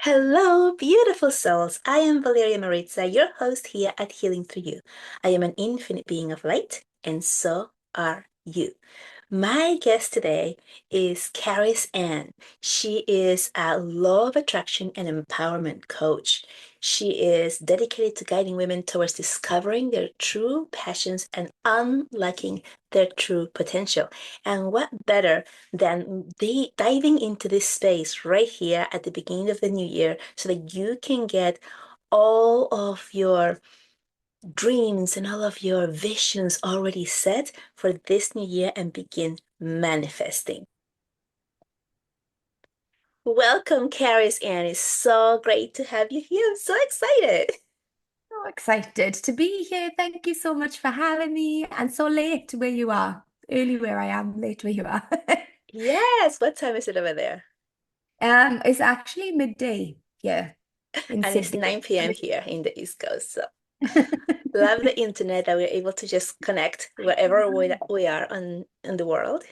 Hello, beautiful souls. I am Valeria Maritza, your host here at Healing Through You. I am an infinite being of light, and so are you. My guest today is Karys Ann. She is a law of attraction and empowerment coach. She is dedicated to guiding women towards discovering their true passions and unlocking their true potential. And what better than diving into this space right here at the beginning of the new year so that you can get all of your dreams and all of your visions already set for this new year and begin manifesting. Welcome, Karys Ann. It's so great to have you here. I'm so excited. So excited to be here. Thank you so much for having me. And so late where you are. Early where I am, late where you are. Yes, what time is it over there? It's actually midday here in And it's Sydney. 9 p.m. here in the East Coast. So love the internet that we're able to just connect wherever we are in the world.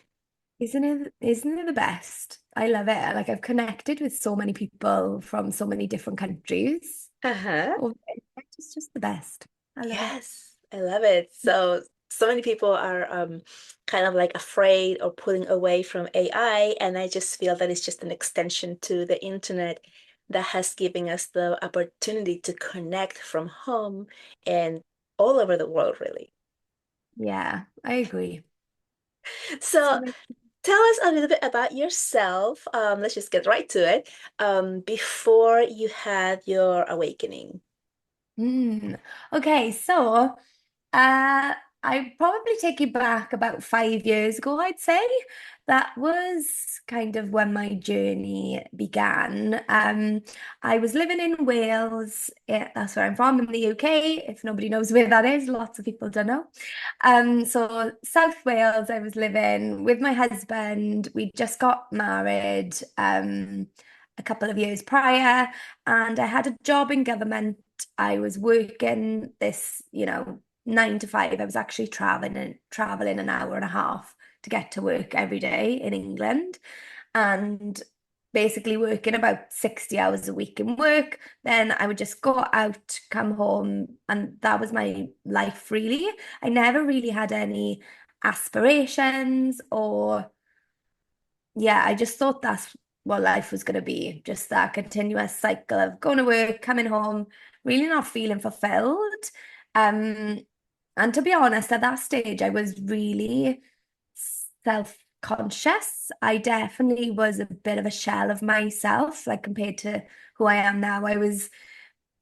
Isn't it the best? I love it. Like I've connected with so many people from so many different countries. Uh-huh. Oh, it's just the best. I love it. Yes, I love it. So many people are kind of like afraid or pulling away from AI, and I just feel that it's just an extension to the internet that has given us the opportunity to connect from home and all over the world, really. Yeah, I agree. So So tell us a little bit about yourself. Let's just get right to it. Before you had your awakening. Okay, so I probably take you back about 5 years ago, I'd say. That was kind of when my journey began. I was living in Wales. Yeah, that's where I'm from in the UK. If nobody knows where that is, lots of people don't know. So South Wales, I was living with my husband. We just got married a couple of years prior, and I had a job in government. I was working this, 9 to 5. I was actually traveling an hour and a half to get to work every day in England, and basically working about 60 hours a week in work. Then I would just go out, come home, and that was my life really. I never really had any aspirations or yeah, I just thought that's what life was going to be, just that continuous cycle of going to work, coming home, really not feeling fulfilled. Um, and to be honest, at that stage, I was really self-conscious. I definitely was a bit of a shell of myself, like compared to who I am now. I was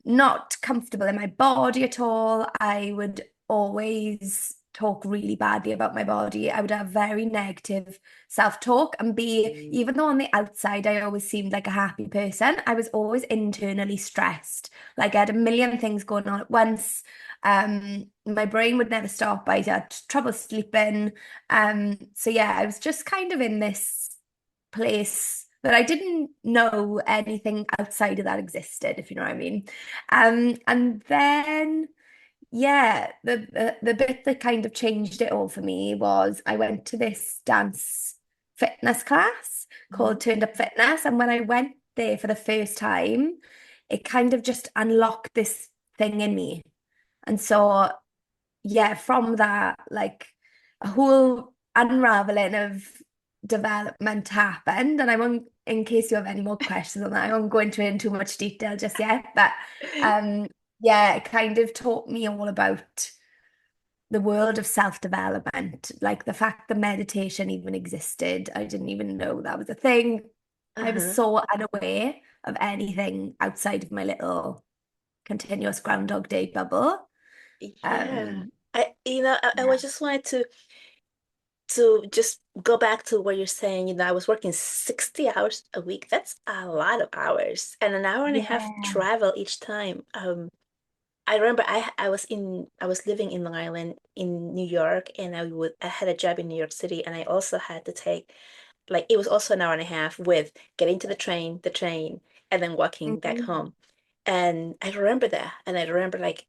not comfortable in my body at all. I would always talk really badly about my body. I would have very negative self-talk and be, even though on the outside I always seemed like a happy person, I was always internally stressed. Like I had a million things going on at once. My brain would never stop. I had trouble sleeping. So yeah, I was just kind of in this place but I didn't know anything outside of that existed, if you know what I mean. And then, yeah, the bit that kind of changed it all for me was I went to this dance fitness class Mhm. called Turned Up Fitness, and when I went there for the first time, it kind of just unlocked this thing in me. And so, yeah, from that, like a whole unraveling of development happened. And I won't, in case you have any more questions on that, I won't go into it in too much detail just yet. But um, yeah, it kind of taught me all about the world of self-development, like the fact that meditation even existed. I didn't even know that was a thing. I was Uh-huh. so unaware of anything outside of my little continuous Groundhog Day bubble. Yeah. Um, I yeah. was just wanted to just go back to what you're saying. I was working 60 hours a week. That's a lot of hours and an hour and a half Yeah. travel each time. I remember I was living in Long Island in New York, and I had a job in New York City, and I also had to take, like, it was also an hour and a half with getting to the train, and then walking back Mhm. home. And I remember that, and I remember like,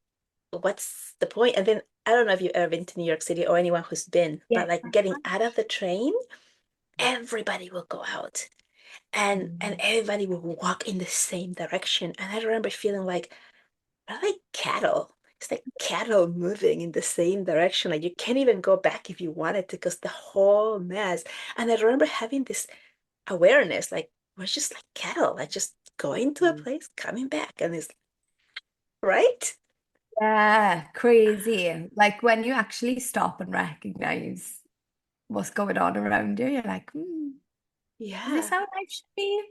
what's the point? And then I don't know if you've ever been to New York City or anyone who's been, Yeah. but like getting out of the train, everybody will go out. and everybody would walk in the same direction. And I remember feeling like we're like cattle. It's like cattle moving in the same direction. Like you can't even go back if you wanted to because the whole mess. And I remember having this awareness, like we're just like cattle, like just going to a place, coming back, and it's right. Yeah, crazy. Like when you actually stop and recognize what's going on around you, you're like, is this Yeah. how life should be?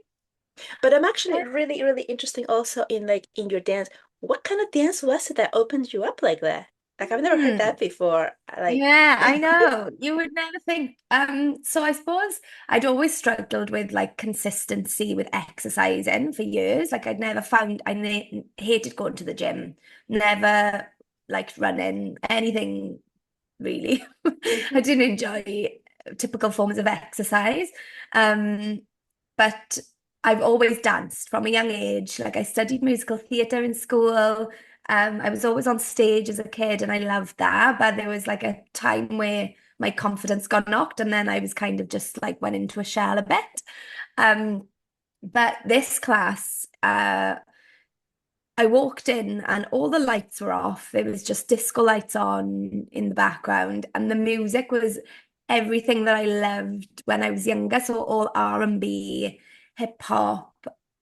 But I'm actually really, really interested also in like in your dance. What kind of dance was it that opened you up like that? Like I've never heard Hmm. that before. Like, Yeah, I know. You would never think. So I suppose I'd always struggled with like consistency with exercising for years. Like I'd never found hated going to the gym, never liked running, anything really. I mhm, didn't enjoy typical forms of exercise. Um, but I've always danced from a young age. Like I studied musical theatre in school. I was always on stage as a kid and I loved that. But there was like a time where my confidence got knocked and then I was kind of just like went into a shell a bit. Um, but this class, I walked in and all the lights were off. There was just disco lights on in the background, and the music was everything that I loved when I was younger. So all R&B, hip hop,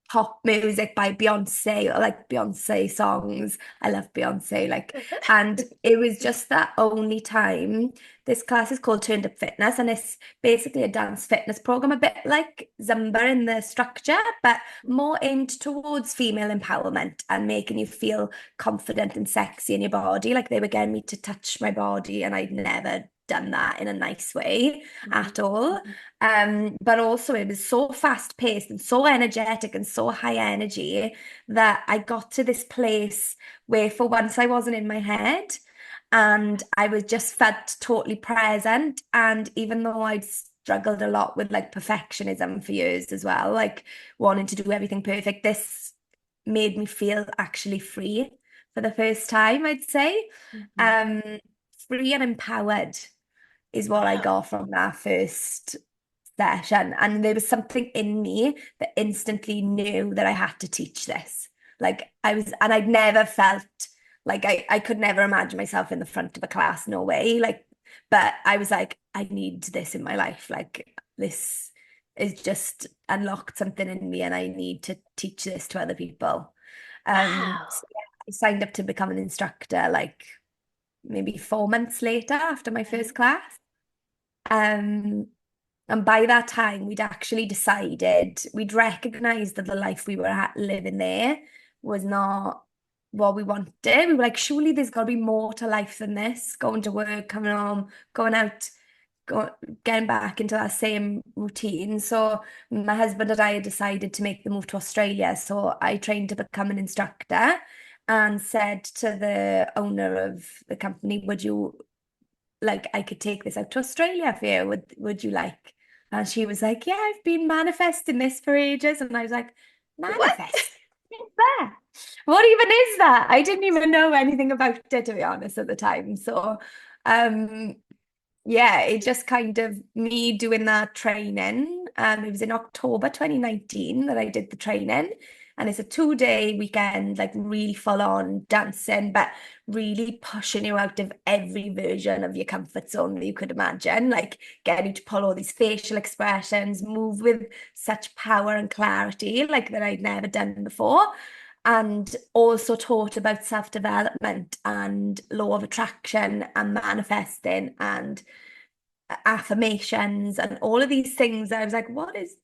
pop music by Beyonce, or like Beyonce songs. I love Beyonce, like, and it was just that only time. This class is called Turned Up Fitness, and it's basically a dance fitness program, a bit like Zumba in the structure, but more aimed towards female empowerment and making you feel confident and sexy in your body. Like they were getting me to touch my body, and I'd never done that in a nice way mhm, at all. But also it was so fast paced and so energetic and so high energy that I got to this place where for once I wasn't in my head and I was just felt totally present. And even though I'd struggled a lot with like perfectionism for years as well, like wanting to do everything perfect, this made me feel actually free for the first time, I'd say. mhm. Um, Free and empowered is what I Wow. got from that first session. And there was something in me that instantly knew that I had to teach this. Like I was, and I'd never felt like I could never imagine myself in the front of a class, no way. Like, but I was like, I need this in my life. Like this is just unlocked something in me and I need to teach this to other people. So Wow. yeah, I signed up to become an instructor like maybe 4 months later after my Uh-huh. first class. Um, and by that time, we'd actually decided, we'd recognized that the life we were living there was not what we wanted. We were like, surely there's got to be more to life than this. Going to work, coming home, going out, go, getting back into that same routine. So my husband and I had decided to make the move to Australia. So I trained to become an instructor and said to the owner of the company, would you like I could take this out to Australia for you. Would you like? And she was like, yeah, I've been manifesting this for ages. And I was like, What? manifest? What's that? What even is that? I didn't even know anything about it, to be honest, at the time. So um yeah, it just kind of me doing that training. It was in October 2019 that I did the training. And it's a 2 day weekend, like really full on dancing, but really pushing you out of every version of your comfort zone that you could imagine. Like getting you to pull all these facial expressions, move with such power and clarity, like that I'd never done before. And also taught about self-development and law of attraction and manifesting and affirmations and all of these things. I was like, what is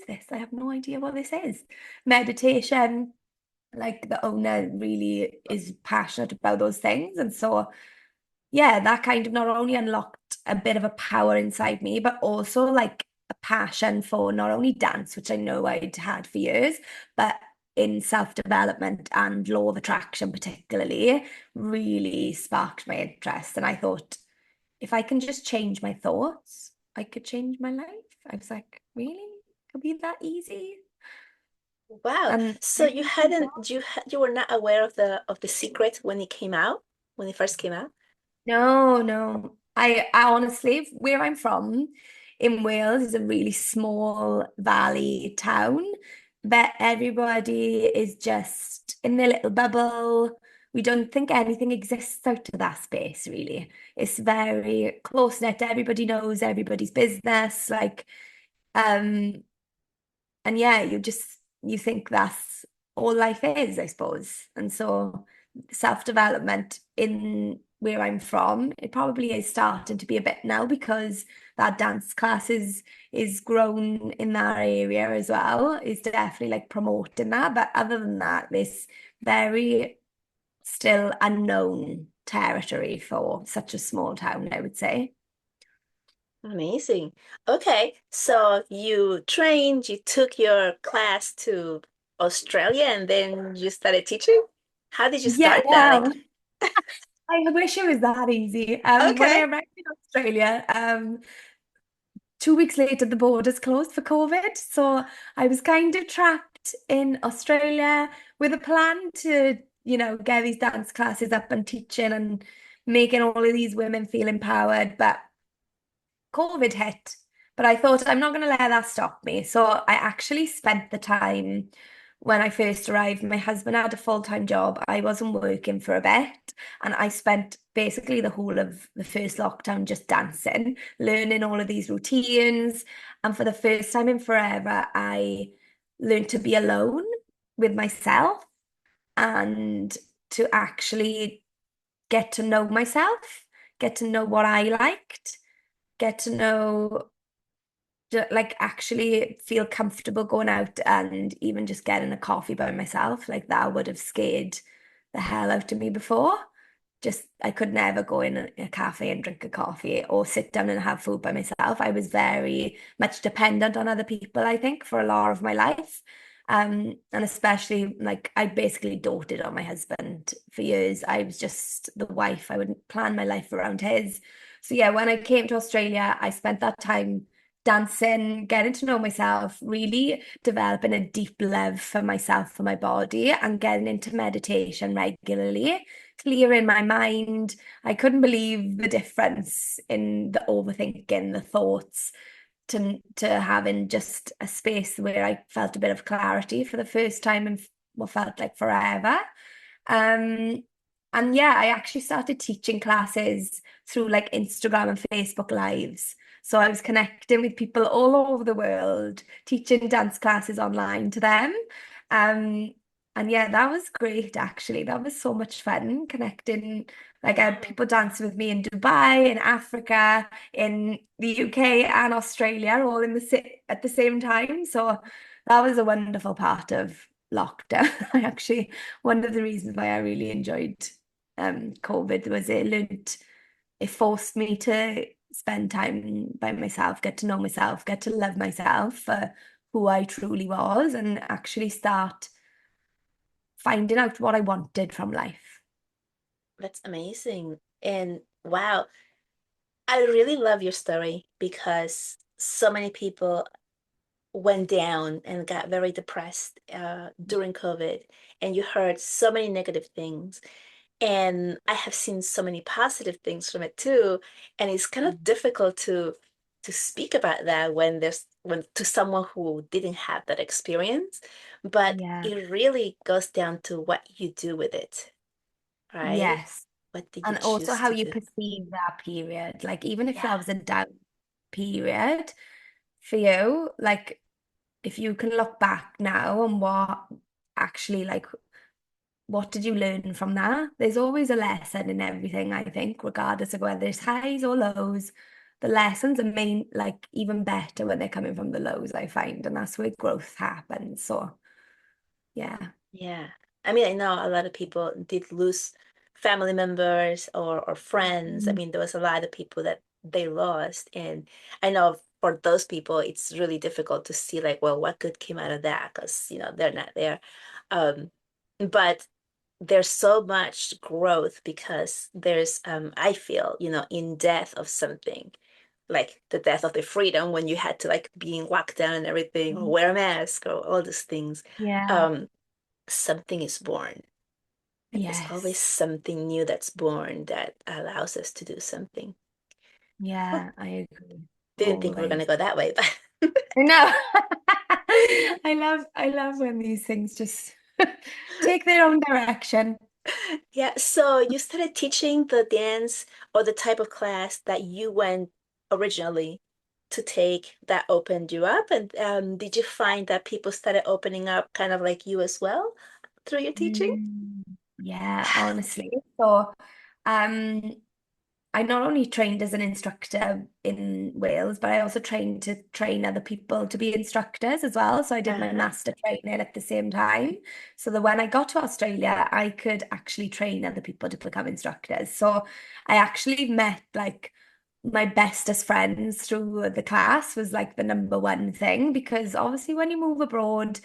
this? I have no idea what this is. Meditation, like the owner really is passionate about those things. And so, yeah, that kind of not only unlocked a bit of a power inside me, but also like a passion for not only dance, which I know I'd had for years, but in self-development and law of attraction, particularly, really sparked my interest. And I thought, if I can just change my thoughts, I could change my life. I was like, really? It could be that easy? Wow. And So I you think so. hadn't you were not aware of the secret when it came out, when it first came out? No, no. I honestly, where I'm from, in Wales is a really small valley town that everybody is just in their little bubble. We don't think anything exists out of that space, really. It's very close knit. Everybody knows everybody's business. Um, and yeah, you think that's all life is, I suppose. And so self-development in where I'm from, it probably is starting to be a bit now because that dance class is grown in that area as well. Is definitely like promoting that. But other than that, this very still unknown territory for such a small town, I would say. Amazing. Okay, so you trained, you took your class to Australia and then you started teaching? How did you Yeah, start that? well, I wish it was that easy. When I Okay. arrived in Australia, 2 weeks later, the borders closed for COVID. So I was kind of trapped in Australia with a plan to, get these dance classes up and teaching and making all of these women feel empowered. But COVID hit, but I thought I'm not going to let that stop me. So I actually spent the time when I first arrived. My husband had a full-time job. I wasn't working for a bit, and I spent basically the whole of the first lockdown just dancing, learning all of these routines. And for the first time in forever, I learned to be alone with myself and to actually get to know myself, get to know what I liked, get to know like actually feel comfortable going out and even just getting a coffee by myself. Like that would have scared the hell out of me before. Just I could never go in a cafe and drink a coffee or sit down and have food by myself. I was very much dependent on other people, I think, for a lot of my life. And especially like I basically doted on my husband for years. I was just the wife. I would plan my life around his. So yeah, when I came to Australia, I spent that time dancing, getting to know myself, really developing a deep love for myself, for my body, and getting into meditation regularly, clearing my mind. I couldn't believe the difference in the overthinking, the thoughts, to having just a space where I felt a bit of clarity for the first time in what felt like forever. Um, and yeah, I actually started teaching classes through like Instagram and Facebook Lives. So I was connecting with people all over the world, teaching dance classes online to them. Um, and yeah, that was great actually. That was so much fun connecting. Like I had Wow. people dancing with me in Dubai, in Africa, in the UK and Australia, all in at the same time. So that was a wonderful part of lockdown. I actually one of the reasons why I really enjoyed COVID was it forced me to spend time by myself, get to know myself, get to love myself for who I truly was, and actually start finding out what I wanted from life. That's amazing. And wow, I really love your story because so many people went down and got very depressed during COVID, and you heard so many negative things. And I have seen so many positive things from it too. And it's kind of difficult to speak about that when when to someone who didn't have that experience. But Yeah. it really goes down to what you do with it, right? Yes. What did you And also choose how to you do? perceive that period. Like even if that Yeah. was a down period for you, like if you can look back now and what actually like what did you learn from that? There's always a lesson in everything, I think, regardless of whether it's highs or lows. The lessons are like even better when they're coming from the lows, I find, and that's where growth happens. So yeah. Yeah. I mean, I know a lot of people did lose family members or friends. I Mm. mean, there was a lot of people that they lost. And I know for those people, it's really difficult to see like, well, what good came out of that? Because, they're not there. Um, but there's so much growth because there's, I feel, in death of something, like the death of the freedom when you had to like be in lockdown and everything, or wear a mask or all these things. Yeah. Um, Something is born. Like there's always Yes. something new that's born that allows us to do something. Oh, Yeah, I agree. Didn't think we were gonna always. go that way, but I know. I love when these things just take their own direction. yeah. So you started teaching the dance or the type of class that you went originally to take that opened you up, and did you find that people started opening up kind of like you as well through your teaching? Mm, yeah, honestly. So, um, I not only trained as an instructor in Wales, but I also trained to train other people to be instructors as well. So I did my Uh-huh. master training at the same time. So that when I got to Australia, I could actually train other people to become instructors. So I actually met like my bestest friends through the class was like the number one thing because obviously when you move abroad,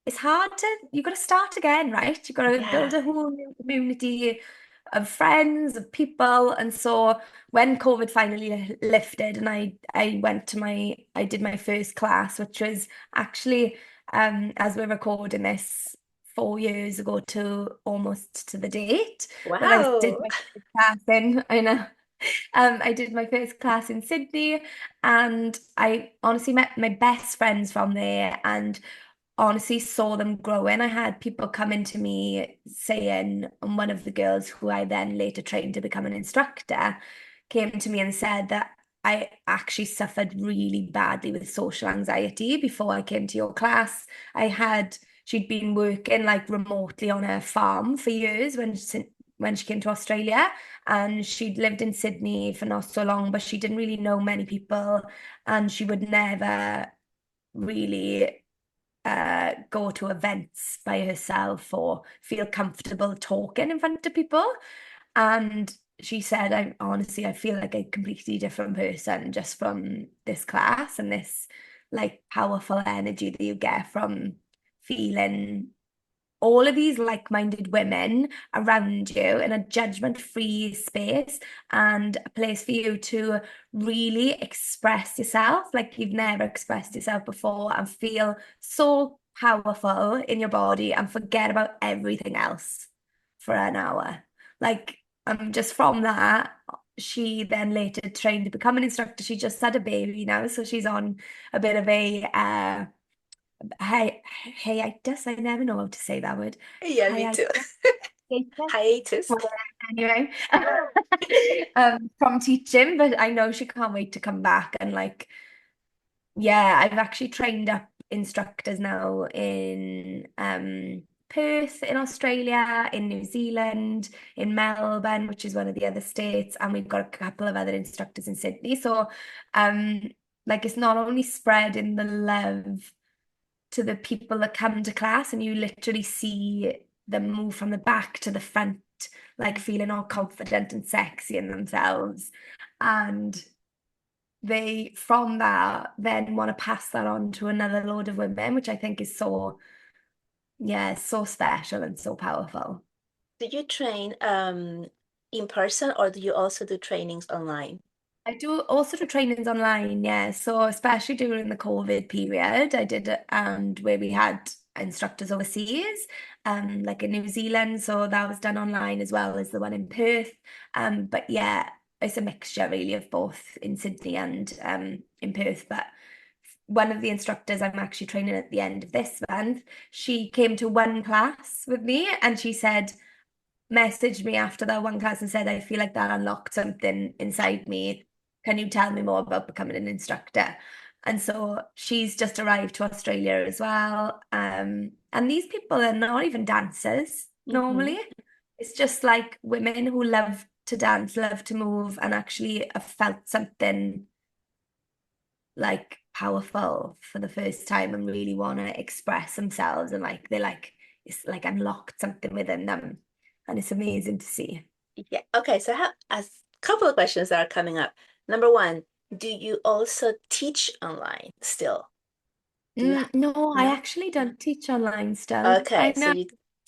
it's hard to, you got to start again, right? You got to Yeah. build a whole new community of friends, of people. And so when COVID finally lifted and I went to I did my first class, which was actually as we're recording this 4 years ago to almost to the date that I did Wow. my first class in. I know. I did my first class in Sydney and I honestly met my best friends from there and honestly saw them growing. I had people coming to me saying, and one of the girls who I then later trained to become an instructor came to me and said that I actually suffered really badly with social anxiety before I came to your class. She'd been working like remotely on a farm for years when she came to Australia, and she'd lived in Sydney for not so long, but she didn't really know many people, and she would never really go to events by herself or feel comfortable talking in front of people. And she said, I honestly, I feel like a completely different person just from this class and this like powerful energy that you get from feeling all of these like-minded women around you in a judgment-free space and a place for you to really express yourself like you've never expressed yourself before and feel so powerful in your body and forget about everything else for an hour. Like, just from that, she then later trained to become an instructor. She just had a baby now, so she's on a bit of a hiatus. I never know how to say that word. Yeah, me Hiatus. too. Hiatus. Anyway, from teaching, but I know she can't wait to come back and like, yeah, I've actually trained up instructors now in Perth in Australia, in New Zealand, in Melbourne, which is one of the other states, and we've got a couple of other instructors in Sydney. So, um, like it's not only spreading the love to the people that come to class and you literally see them move from the back to the front, like feeling all confident and sexy in themselves. And they, from that, then want to pass that on to another load of women, which I think is so, yeah, so special and so powerful. Do you train in person or do you also do trainings online? I do also do trainings online, yeah. So especially during the COVID period, I did it and where we had instructors overseas, like in New Zealand. So that was done online as well as the one in Perth. But yeah, it's a mixture really of both in Sydney and in Perth. But one of the instructors I'm actually training at the end of this month, she came to one class with me and she said, messaged me after that one class and said, I feel like that unlocked something inside me. Can you tell me more about becoming an instructor? And so she's just arrived to Australia as well. And these people are not even dancers Hmm. normally. It's just like women who love to dance, love to move, and actually have felt something like powerful for the first time and really want to express themselves. And like they're like, it's like unlocked something within them. And it's amazing to see. Yeah. Okay. So I have a couple of questions that are coming up. Number one, do you also teach online still? Do you No, I no? actually don't teach online still. I Okay. So know.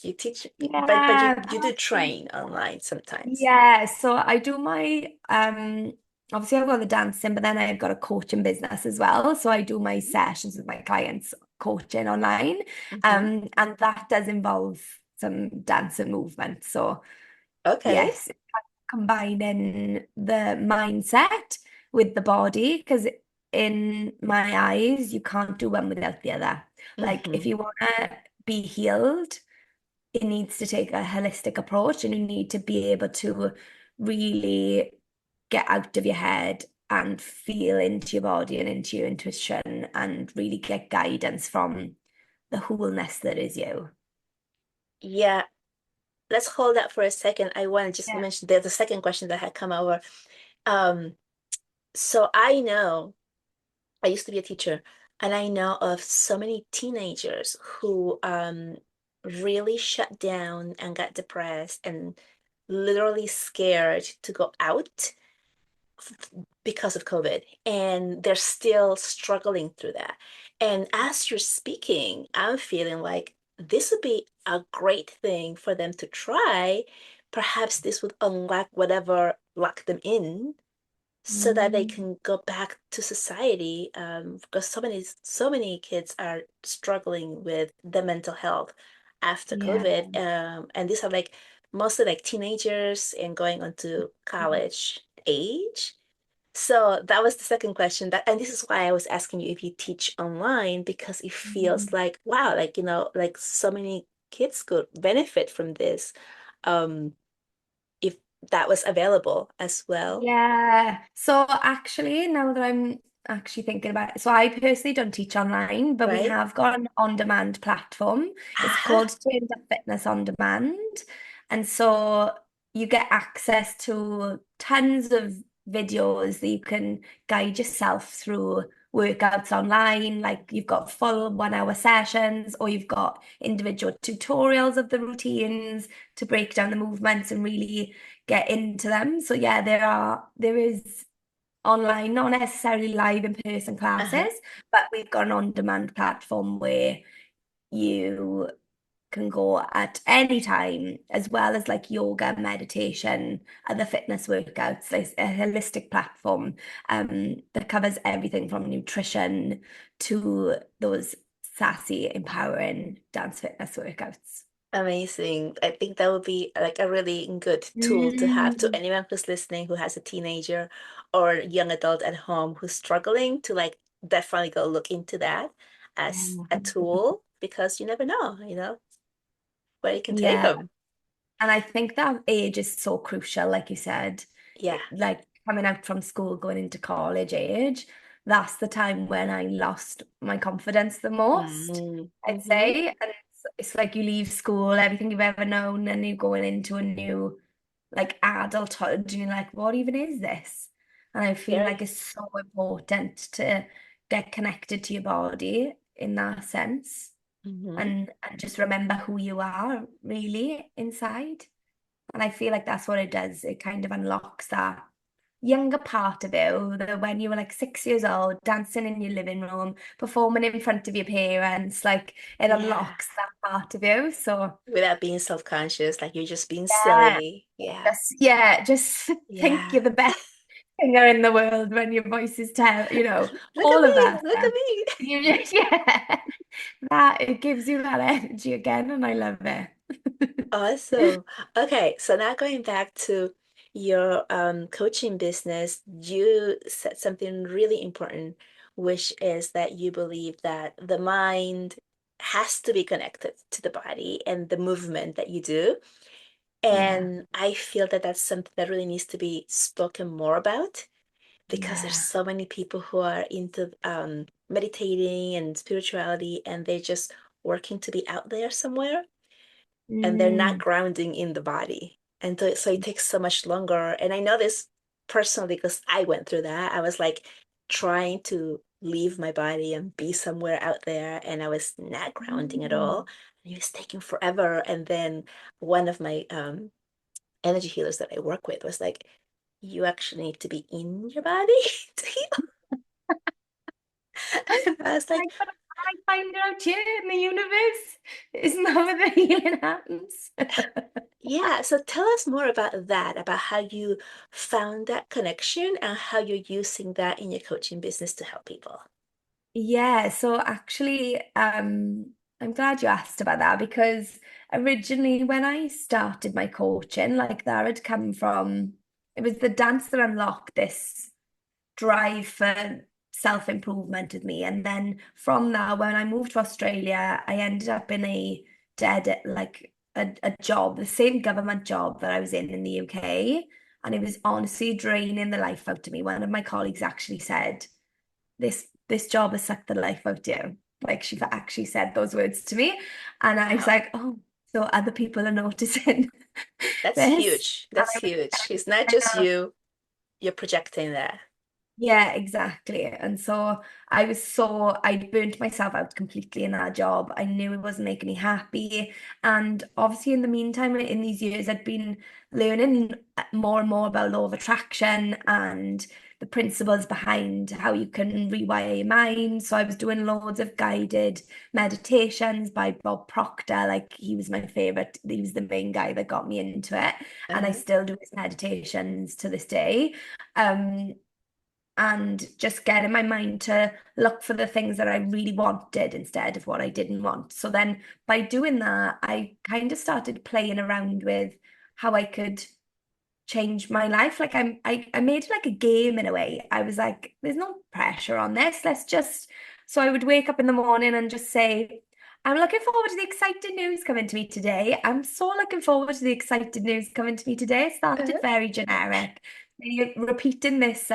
you teach, but Yeah, you do train online sometimes. yeah. So I do my obviously I've got the dancing, but then I've got a coaching business as well. So I do my sessions with my clients coaching online. Hmm. And that does involve some dance and movement. So Okay. yes, combining the mindset with the body because in my eyes, you can't do one without the other. Like if Hmm. you want to be healed, it needs to take a holistic approach and you need to be able to really get out of your head and feel into your body and into your intuition and really get guidance from the wholeness that is you. Yeah, let's hold that for a second. I want to just Yeah. mention there's a second question that had come over. Um, so I know I used to be a teacher, and I know of so many teenagers who really shut down and got depressed and literally scared to go out because of COVID, and they're still struggling through that. And as you're speaking, I'm feeling like this would be a great thing for them to try. Perhaps this would unlock whatever locked them in so that they Mm, can go back to society, because so many kids are struggling with the mental health after yeah. COVID, and these are like mostly like teenagers and going on to college age. So that was the second question. That, and this is why I was asking you if you teach online, because it feels Mm. like wow, like like so many kids could benefit from this, um, if that was available as well, Yeah. So actually, now that I'm actually thinking about it, so I personally don't teach online, but we right? have got an on-demand platform. It's Ah, called Turned Up Fitness On Demand. And so you get access to tons of videos that you can guide yourself through workouts online. Like you've got full 1 hour sessions, or you've got individual tutorials of the routines to break down the movements and really get into them. So yeah, there is online, not necessarily live in-person uh-huh. classes, but we've got an on-demand platform where you can go at any time, as well as like yoga, meditation, other fitness workouts. There's a holistic platform that covers everything from nutrition to those sassy, empowering dance fitness workouts. Amazing. I think that would be like a really good tool to have to Mm. anyone who's listening who has a teenager or young adult at home who's struggling to like definitely go look into that as a tool, because you never know, where you can take Yeah. them. And I think that age is so crucial, like you said, Yeah. like coming out from school, going into college age, that's the time when I lost my confidence the most, I'd Mm-hmm. say. And it's like you leave school, everything you've ever known, and you're going into a new, like, adulthood, and you're like, what even is this? And I feel like Very. it's so important to get connected to your body in that sense Mm-hmm. and just remember who you are really inside. And I feel like that's what it does. It kind of unlocks that younger part of you that when you were like 6 years old, dancing in your living room, performing in front of your parents, like it Yeah. unlocks that part of you. So Without being self-conscious, like you're just being yeah, silly. Yeah. just think Yeah. you're the best singer in the world when your voice is terrible, Look at all of me. that Look at stuff. me. You just, yeah, that it gives you that energy again, and I love it. Awesome. Okay, so now going back to your coaching business, you said something really important, which is that you believe that the mind has to be connected to the body and the movement that you do. Yeah, And I feel that that's something that really needs to be spoken more about, because there's yeah. so many people who are into meditating and spirituality, and they're just working to be out there somewhere, and they're not Mm. grounding in the body. And so it takes so much longer. And I know this personally because I went through that. I was like trying to leave my body and be somewhere out there, and I was not grounding at all. Mm. And it was taking forever. And then one of my energy healers that I work with was like, you actually need to be in your body to heal. And I was like, But I find out here in the universe. Isn't that where the healing happens? yeah, so tell us more about that, about how you found that connection and how you're using that in your coaching business to help people. Yeah, so actually, I'm glad you asked about that because originally when I started my coaching, like that had come from, it was the dance that unlocked this drive for self-improvement with me. And then from that, when I moved to Australia, I ended up in a dead like a job, the same government job that I was in the UK. And it was honestly draining the life out of me. One of my colleagues actually said, this job has sucked the life out of you. Like she actually said those words to me. And I was Wow. like, oh, so other people are noticing That's this. huge. And That's I was huge. It's not like, just you, you're projecting there. yeah, exactly. And so I'd burnt myself out completely in that job. I knew it wasn't making me happy. And obviously, in the meantime, in these years, I'd been learning more and more about law of attraction and the principles behind how you can rewire your mind. So I was doing loads of guided meditations by Bob Proctor. Like he was my favorite. He was the main guy that got me into it. And I Uh-huh. still do his meditations to this day. Um, and just getting my mind to look for the things that I really wanted instead of what I didn't want. So then by doing that, I kind of started playing around with how I could change my life. Like I made it like a game in a way. I was like, there's no pressure on this. Let's just so I would wake up in the morning and just say, I'm looking forward to the exciting news coming to me today. I'm so looking forward to the exciting news coming to me today. It started Uh-huh. very generic. You're repeating this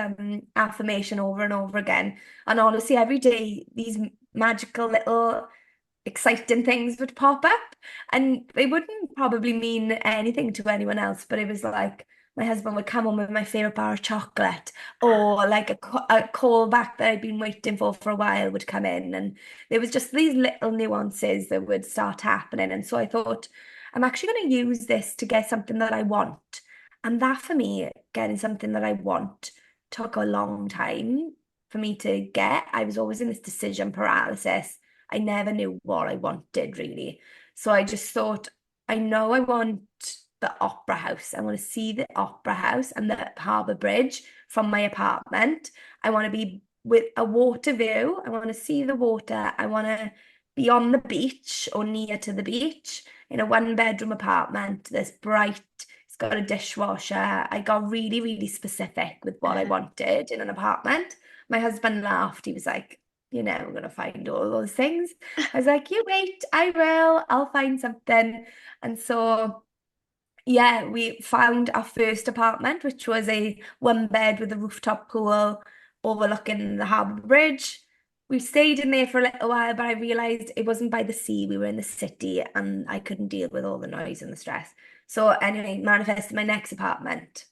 affirmation over and over again. And honestly, every day these magical little exciting things would pop up, and they wouldn't probably mean anything to anyone else, but it was like my husband would come home with my favorite bar of chocolate, or like a call back that I'd been waiting for a while would come in, and there was just these little nuances that would start happening. And so I thought, I'm actually going to use this to get something that I want. And that for me, getting something that I want took a long time for me to get. I was always in this decision paralysis. I never knew what I wanted really. So I just thought, I know I want the opera house. I want to see the opera house and the harbour bridge from my apartment. I want to be with a water view. I want to see the water. I want to be on the beach or near to the beach in a one-bedroom apartment that's bright. It's got a dishwasher. I got really, really specific with what I Uh-huh. wanted in an apartment. My husband laughed. He was like, you're never going to find all those things. I was like, you wait, I will. I'll find something. And so, yeah, we found our first apartment, which was a one bed with a rooftop pool overlooking the harbour bridge. We stayed in there for a little while, but I realized it wasn't by the sea. We were in the city and I couldn't deal with all the noise and the stress. So, anyway, manifested my next apartment,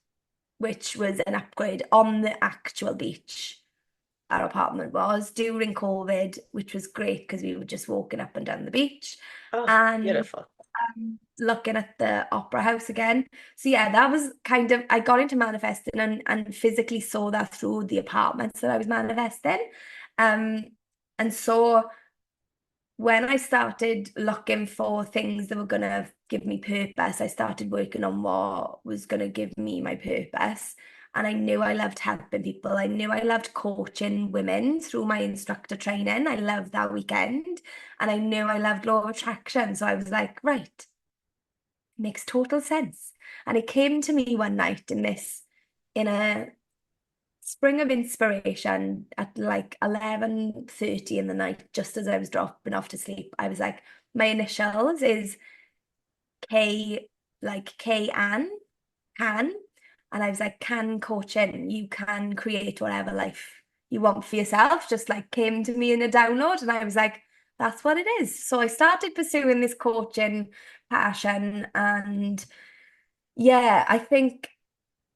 which was an upgrade on the actual beach our apartment was during COVID, which was great because we were just walking up and down the beach Oh, and beautiful. looking at the opera house again. So yeah, that was kind of I got into manifesting and physically saw that through the apartments that I was manifesting. Um, and so when I started looking for things that were going to give me purpose, I started working on what was going to give me my purpose. And I knew I loved helping people. I knew I loved coaching women through my instructor training. I loved that weekend. And I knew I loved law of attraction. So I was like, right, makes total sense. And it came to me one night in a spring of inspiration at like 11:30 in the night, just as I was dropping off to sleep. I was like, my initials is K, like K Ann, can. And I was like, can coaching, you can create whatever life you want for yourself. Just like came to me in a download. And I was like, that's what it is. So I started pursuing this coaching passion. And yeah, I think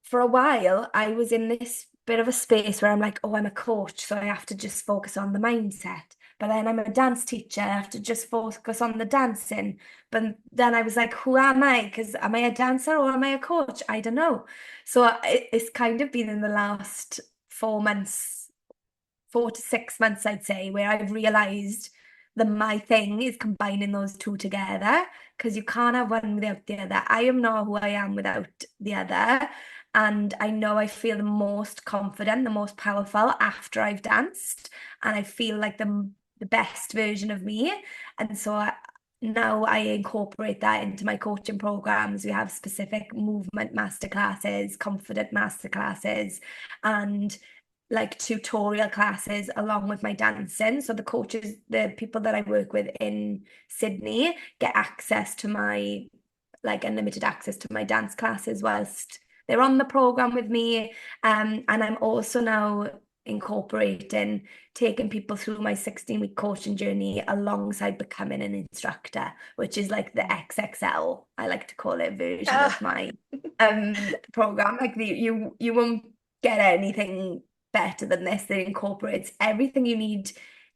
for a while, I was in this bit of a space where I'm like, oh, I'm a coach, so I have to just focus on the mindset. But then I'm a dance teacher, I have to just focus on the dancing. But then I was like, who am I? Because am I a dancer or am I a coach? I don't know. So it's kind of been in the last 4 months 4 to 6 months, I'd say, where I've realized that my thing is combining those two together because you can't have one without the other. I am not who I am without the other. And I know I feel the most confident, the most powerful after I've danced. And I feel like the best version of me. And so now I incorporate that into my coaching programs. We have specific movement masterclasses, confident masterclasses, and like tutorial classes along with my dancing. So the coaches, the people that I work with in Sydney get access to my like unlimited access to my dance classes whilst they're on the program with me. And I'm also now incorporating taking people through my 16-week coaching journey alongside becoming an instructor, which is like the XXL, I like to call it, version of Ah, my program. Like you won't get anything better than this that incorporates everything you need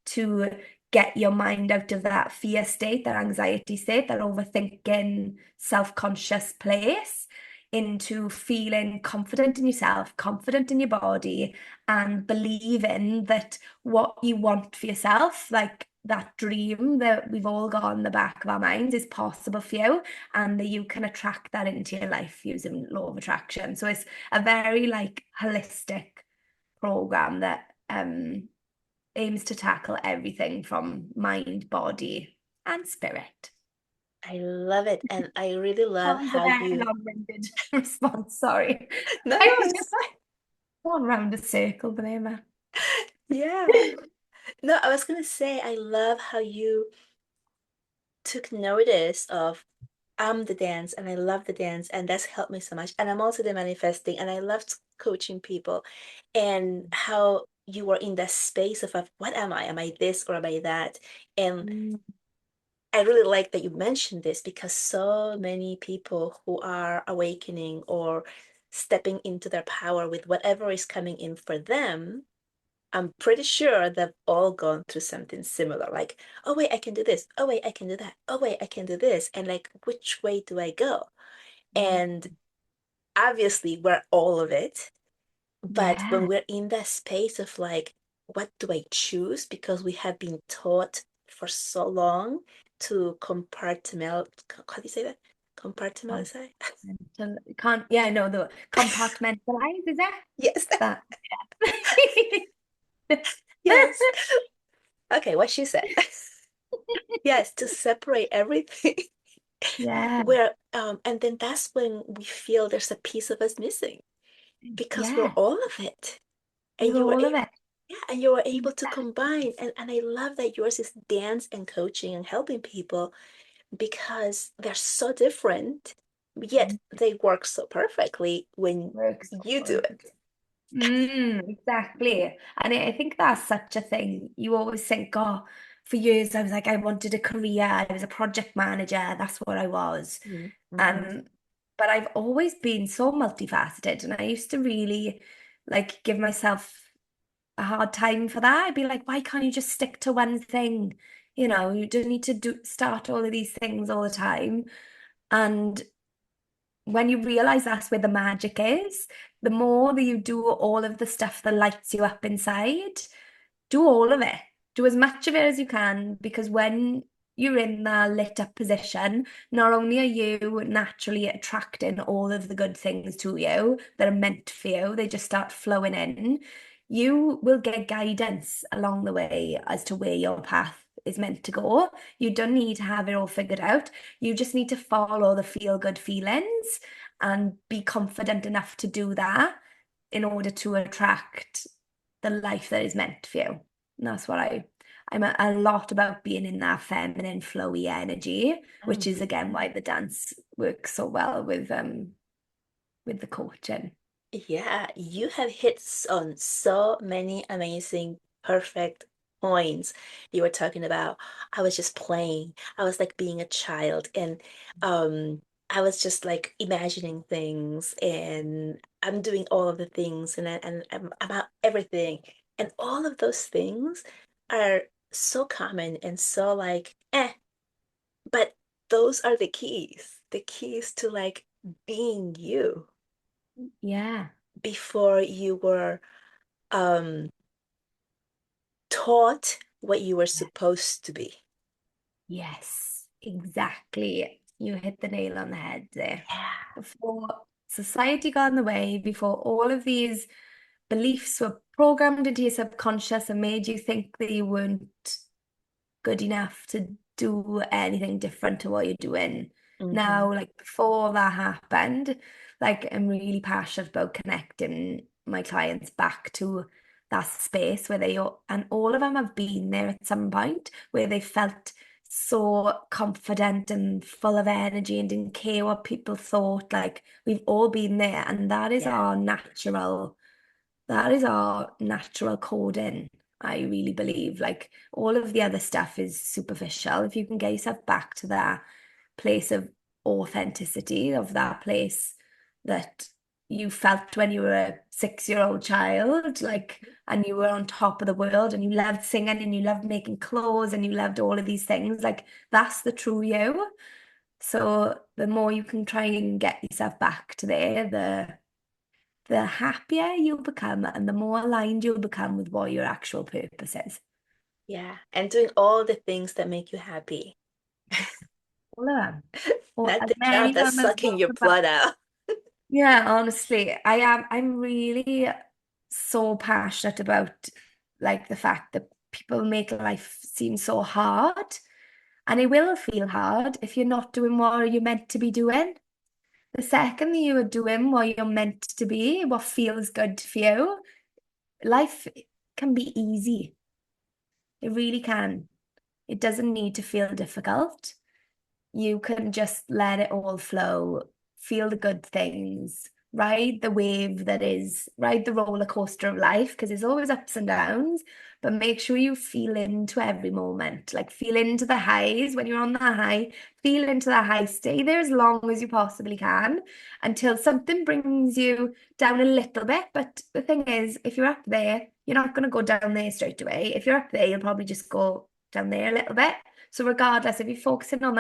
to get your mind out of that fear state, that anxiety state, that overthinking, self-conscious place into feeling confident in yourself, confident in your body, and believing that what you want for yourself, like that dream that we've all got in the back of our minds, is possible for you, and that you can attract that into your life using law of attraction. So it's a very like holistic program that aims to tackle everything from mind, body, and spirit. I love it. And I really That love was a how very you, long-winded response. Sorry. no, no, I was it's just fine. going round a circle there, man. Yeah. No, I was gonna say, I love how you took notice of I'm the dance and I love the dance and that's helped me so much. And I'm also the manifesting and I loved coaching people and how you were in that space of what am I? Am I this or am I that? And Mm, I really like that you mentioned this because so many people who are awakening or stepping into their power with whatever is coming in for them, I'm pretty sure they've all gone through something similar. Like, oh, wait, I can do this. Oh, wait, I can do that. Oh, wait, I can do this. And like, which way do I go? And obviously, we're all of it. But when yeah. we're in that space of like, what do I choose? Because we have been taught for so long to compartment, how do you say that? Compartmentalize? Can't, yeah, no, the compartmentalize, is Yes, that? yes. Okay, what she said. Yes, to separate everything. Yeah, Where and then that's when we feel there's a piece of us missing because we're yeah, all of it. And we're you were all of able, it. yeah, and you were able to combine. And I love that yours is dance and coaching and helping people because they're so different, yet they work so perfectly when Works so you do it. perfect. Exactly. And I think that's such a thing. You always think, oh, for years I was like, I wanted a career. I was a project manager. That's what I was. Mm-hmm. Um, but I've always been so multifaceted, and I used to really like give myself a hard time for that. I'd be like, why can't you just stick to one thing? You know, you don't need to do start all of these things all the time. And when you realize that's where the magic is, the more that you do all of the stuff that lights you up inside, do all of it. Do as much of it as you can, because when you're in that lit up position, not only are you naturally attracting all of the good things to you that are meant for you, they just start flowing in. You will get guidance along the way as to where your path is meant to go. You don't need to have it all figured out. You just need to follow the feel good feelings and be confident enough to do that in order to attract the life that is meant for you. And that's what I'm a lot about being in that feminine flowy energy, which is again why the dance works so well with the coaching. Yeah, you have hit on so many amazing, perfect points. You were talking about, I was just playing. I was like being a child and I was just like imagining things and I'm doing all of the things and I'm about everything. And all of those things are so common and so like, but those are the keys to like being you Yeah. before you were um, taught what you were supposed to be. Yes, exactly. You hit the nail on the head there. Yeah. Before society got in the way, before all of these beliefs were programmed into your subconscious and made you think that you weren't good enough to do anything different to what you're doing. Hmm. Now, like before that happened, like I'm really passionate about connecting my clients back to that space where and all of them have been there at some point where they felt so confident and full of energy and didn't care what people thought. Like we've all been there, and Yeah. that is our natural coding. I really believe like all of the other stuff is superficial. If you can get yourself back to that place of authenticity, of that place that you felt when you were a 6-year-old child, like, and you were on top of the world and you loved singing and you loved making clothes and you loved all of these things, like, that's the true you. So the more you can try and get yourself back to there, the happier you'll become and the more aligned you'll become with what your actual purpose is. Yeah. And doing all the things that make you happy, All of them. Or not as the job many of that's them as sucking your possible. blood out. Yeah, honestly, I'm really so passionate about like the fact that people make life seem so hard. And it will feel hard if you're not doing what you're meant to be doing. The second that you are doing what you're meant to be, what feels good for you, life can be easy. It really can. It doesn't need to feel difficult. You can just let it all flow, feel the good things, ride the wave that is, ride the roller coaster of life, because there's always ups and downs, but make sure you feel into every moment. Like feel into the highs when you're on the high, feel into the high, stay there as long as you possibly can until something brings you down a little bit. But the thing is, if you're up there, you're not going to go down there straight away. If you're up there, you'll probably just go down there a little bit. So regardless, if you're focusing on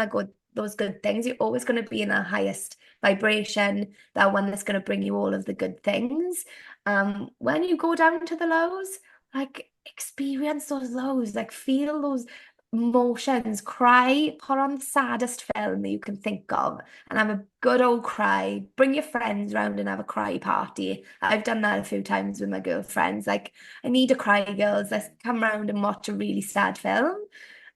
those good things, you're always going to be in the highest vibration, that one that's going to bring you all of the good things. When you go down to the lows, like experience those lows, like feel those emotions, cry, put on the saddest film that you can think of and have a good old cry. Bring your friends round and have a cry party. I've done that a few times with my girlfriends. Like, I need a cry, girls. Let's come round and watch a really sad film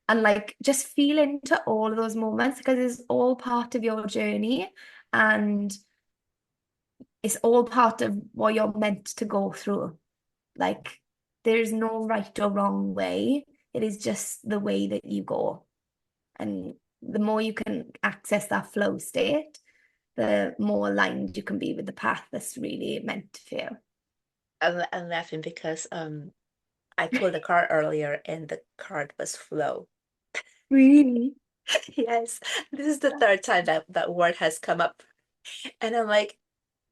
and like just feel into all of those moments because it's all part of your journey and it's all part of what you're meant to go through. Like there's no right or wrong way. It is just the way that you go. And the more you can access that flow state, the more aligned you can be with the path that's really meant for you. I'm laughing because I pulled a card earlier and the card was flow. Really? Yes, this is the third time that that word has come up. And I'm like,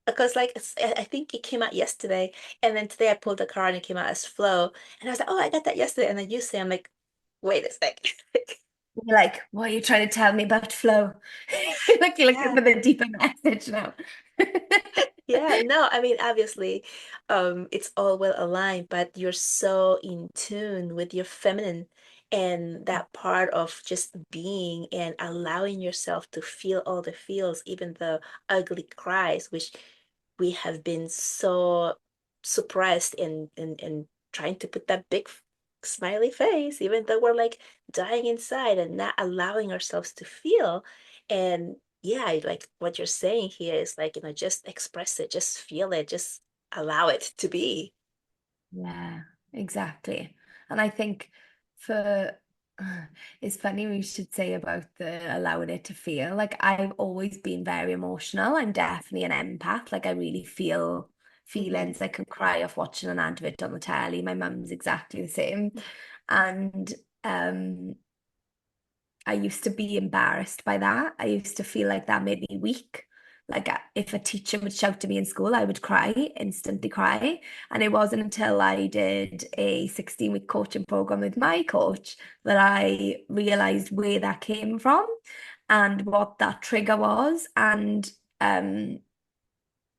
because like I think it came out yesterday, and then today I pulled the card and it came out as flow. And I was like, oh, I got that yesterday. And then you say, I'm like, wait a second. You're like, what are you trying to tell me about flow? Like you're looking Yeah. for the deeper message now. Yeah, no, I mean, obviously, it's all well aligned, but you're so in tune with your feminine and that part of just being and allowing yourself to feel all the feels, even the ugly cries, which we have been so suppressed and trying to put that big smiley face, even though we're like dying inside and not allowing ourselves to feel. And yeah, like what you're saying here is like, just express it, just feel it, just allow it to be. Yeah, exactly. And I think for it's funny we should say about the allowing it to feel. Like I've always been very emotional. I'm definitely an empath. Like I really feel Hmm. feelings. I can cry off watching an advert on the telly. My mum's exactly the same. And um I used to be embarrassed by that. I used to feel like that made me weak. Like if a teacher would shout to me in school, I would cry, instantly cry. And it wasn't until I did a 16-week coaching program with my coach that I realized where that came from and what that trigger was. And um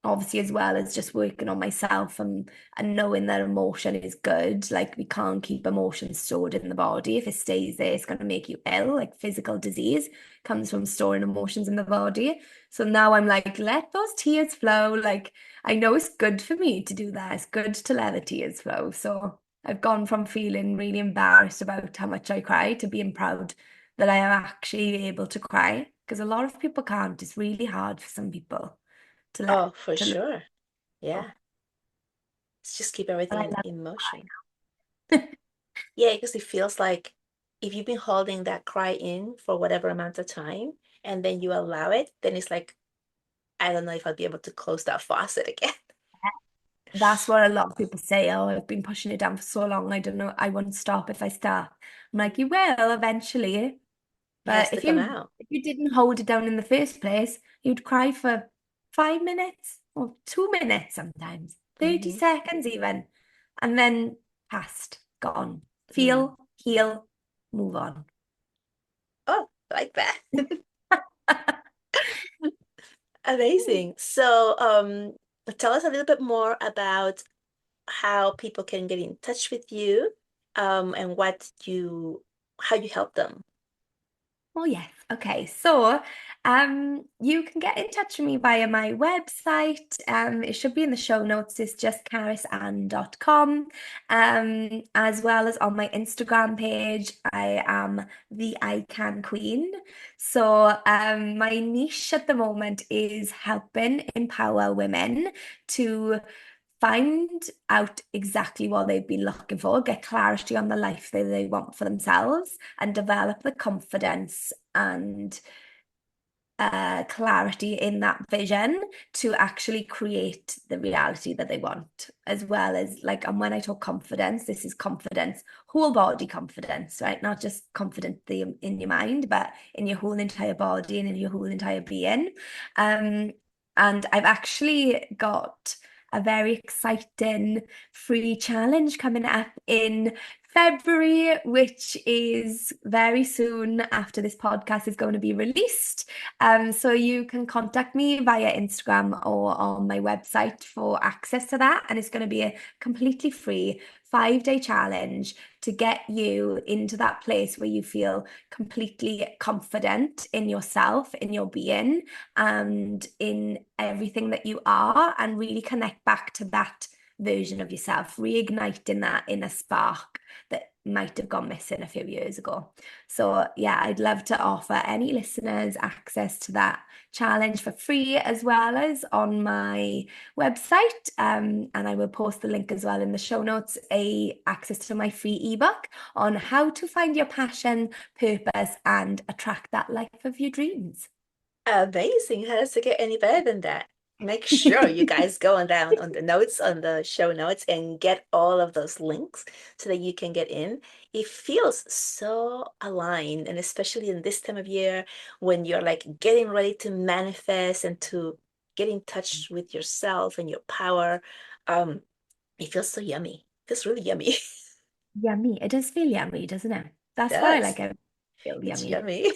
obviously as well as just working on myself and knowing that emotion is good. Like we can't keep emotions stored in the body. If it stays there, it's going to make you ill. Like physical disease comes from storing emotions in the body. So now I'm like, let those tears flow. Like I know it's good for me to do that. It's good to let the tears flow. So I've gone from feeling really embarrassed about how much I cry to being proud that I am actually able to cry, because a lot of people can't. It's really hard for some people to let Oh, for to let sure. go. Yeah. Just keep But everything I in motion. love Yeah, because it feels like if you've been holding that cry in for whatever amount of time and then you allow it, then it's like, I don't know if I'll be able to close that faucet again. That's what a lot of people say. Oh, I've been pushing it down for so long. I don't know. I won't stop if I start. I'm like, you will eventually. It has But to come out. if you didn't hold it down in the first place, you'd cry for 5 minutes or 2 minutes sometimes, 30 Hmm. seconds even, and then past, gone. Mm. Feel, heal, move on. Oh, like that. Amazing. So, tell us a little bit more about how people can get in touch with you, and how you help them. Oh, yes. Okay. So, you can get in touch with me via my website. It should be in the show notes. It's just karysann.com. As well as on my Instagram page, I am the I Can Queen. So, my niche at the moment is helping empower women to find out exactly what they've been looking for, get clarity on the life that they want for themselves, and develop the confidence and clarity in that vision to actually create the reality that they want, as well as like, and when I talk confidence, this is confidence, whole body confidence, right? Not just confidence in your mind, but in your whole entire body and in your whole entire being. Um, and I've actually got a very exciting free challenge coming up in February, which is very soon after this podcast is going to be released. So you can contact me via Instagram or on my website for access to that. And it's going to be a completely free 5-day challenge to get you into that place where you feel completely confident in yourself, in your being, and in everything that you are, and really connect back to that version of yourself, reigniting that inner spark that might have gone missing a few years ago. So, yeah, I'd love to offer any listeners access to that challenge for free, as well as on my website. And I will post the link as well in the show notes, access to my free ebook on how to find your passion, purpose, and attract that life of your dreams. Amazing. How does it get any better than that? Make sure you guys go on down on the notes, on the show notes, and get all of those links so that you can get in. It feels so aligned, and especially in this time of year when you're like getting ready to manifest and to get in touch with yourself and your power. Um, it feels so yummy. It feels really yummy. Yummy. It does feel yummy, doesn't it? It That's why I does. like it. Feel It's yummy. yummy.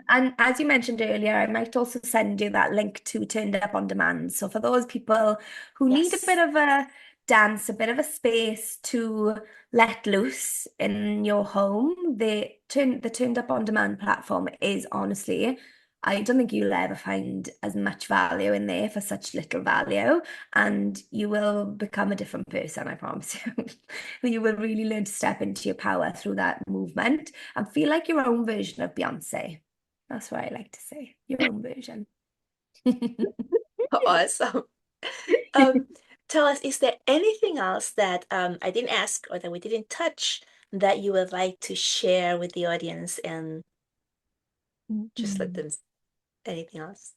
And as you mentioned earlier, I might also send you that link to Turned Up on Demand. So for those people who need a bit Yes. of a dance, a bit of a space to let loose in your home, the Turned Up on Demand platform is honestly, I don't think you'll ever find as much value in there for such little value, and you will become a different person, I promise you. You will really learn to step into your power through that movement and feel like your own version of Beyonce. That's what I like to say. Your own version. Awesome. Um, Tell us, is there anything else that I didn't ask or that we didn't touch that you would like to share with the audience and just let Mm. them, anything else?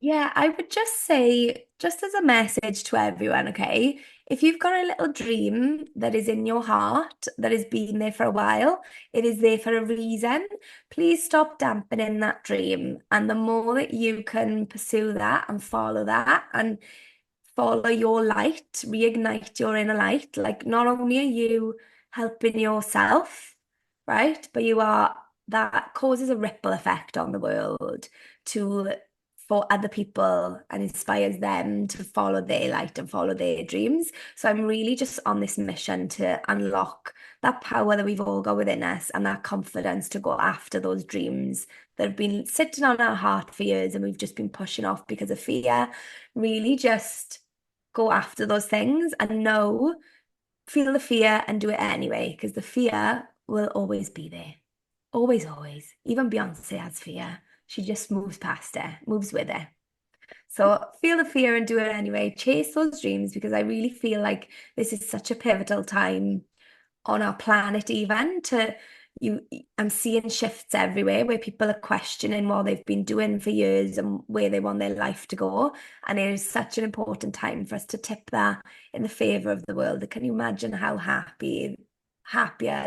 Yeah, I would just say, just as a message to everyone, okay, if you've got a little dream that is in your heart, that has been there for a while, it is there for a reason. Please stop dampening that dream. And the more that you can pursue that and follow your light, reignite your inner light. Like, not only are you helping yourself, right, but that causes a ripple effect on the world to for other people and inspires them to follow their light and follow their dreams. So I'm really just on this mission to unlock that power that we've all got within us and that confidence to go after those dreams that have been sitting on our heart for years and we've just been pushing off because of fear. Really just go after those things and feel the fear and do it anyway, because the fear will always be there. Always, always. Even Beyonce has fear. She just moves past it, moves with it. So feel the fear and do it anyway. Chase those dreams because I really feel like this is such a pivotal time on our planet even to you I'm seeing shifts everywhere where people are questioning what they've been doing for years and where they want their life to go. And it is such an important time for us to tip that in the favor of the world. Can you imagine how happier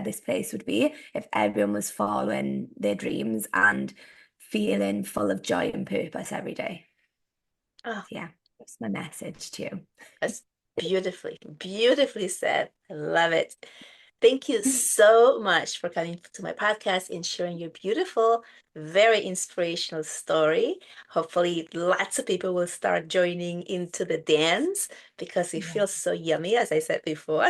this place would be if everyone was following their dreams and feeling full of joy and purpose every day? Oh, So yeah, that's my message to you. that's beautifully said. I love it. Thank you so much for coming to my podcast and sharing your beautiful, very inspirational story. Hopefully, lots of people will start joining into the dance because it Yeah. feels so yummy, as I said before.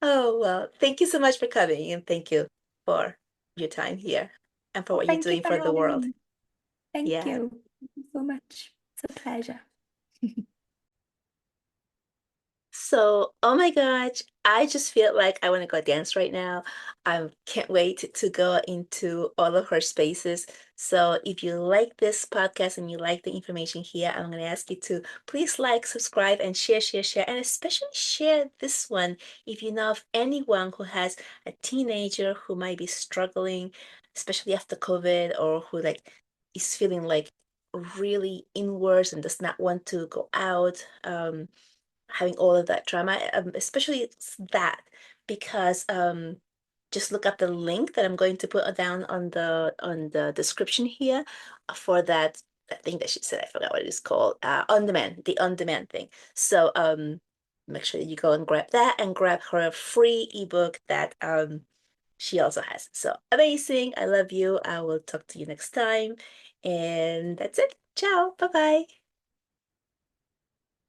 Oh, well, thank you so much for coming and thank you for your time here and for what you're Thank you doing for for the having world. me. Thank Yeah. you. Thank you so much. It's a pleasure. So, oh my gosh, I just feel like I want to go dance right now. I can't wait to go into all of her spaces. So, if you like this podcast and you like the information here, I'm going to ask you to please like, subscribe, and share, and especially share this one if you know of anyone who has a teenager who might be struggling, especially after COVID, or who like is feeling like really inwards and does not want to go out. Having all of that trauma, especially that because just look at the link that I'm going to put down on the description here for that thing that she said. I forgot what it is called. On demand, the on demand thing. So make sure that you go and grab that and grab her free ebook that she also has. So amazing. I love you. I will talk to you next time. And that's it. Ciao. Bye bye.